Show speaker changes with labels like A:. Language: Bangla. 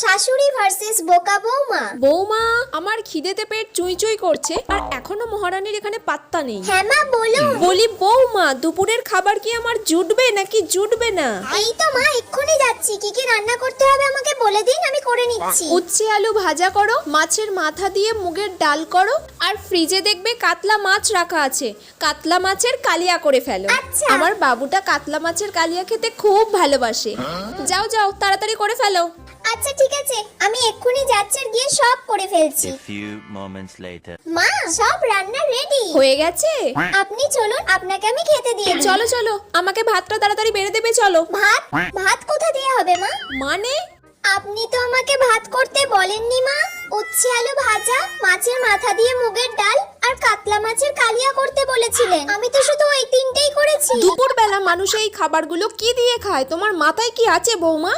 A: শাশুড়ি ভার্সেস বোকা বৌমা।
B: বৌমা, আমার খিদেতে পেট চুই চুই করছে আর এখনো মহারানীর এখানে পাত্তা নেই।
A: হ্যাঁ মা বলো।
B: বলি বৌমা, দুপুরের খাবার কি আমার জুটবে নাকি জুটবে না?
A: এই তো মা এক্ষুনি যাচ্ছি, কি কি রান্না করতে হবে আমাকে বলে দিন, আমি করে নিচ্ছি।
B: উচ্ছে আলু ভাজা করো, মাছের মাথা দিয়ে মুগের ডাল করো, আর ফ্রিজে দেখবে কাতলা মাছ রাখা আছে, কাতলা মাছের কালিয়া করে ফেলো।
A: আচ্ছা।
B: আমার বাবুটা কাতলা মাছের কালিয়া খেতে খুব ভালোবাসে। যাও যাও তাড়াতাড়ি করে ফেলো।
A: আচ্ছা ঠিক আছে, আমি এক্ষুনি যাচ্ছি আর গিয়ে সব করে ফেলছি।
C: A few moments later.
A: মা সব রান্না রেডি
B: হয়ে গেছে?
A: আপনি চলুন, আপনাকে আমি খেতে দিয়ে দিই।
B: চলো চলো, আমাকে ভাতটা তাড়াতাড়ি বেড়ে দেবে, চলো।
A: ভাত? ভাত কোথা দিয়ে হবে মা?
B: মানে?
A: আপনি তো আমাকে ভাত করতে বলেননি মা। উচ্ছে আলু ভাজা, মাছের মাথা দিয়ে মুগের ডাল আর কাতলা মাছের কালিয়া করতে বলেছিলেন। আমি তো শুধু ওই তিনটেই করেছি।
B: দুপুরবেলা মানুষ এই খাবারগুলো কি দিয়ে খায়? তোমার মাথায় কি আছে বৌমা?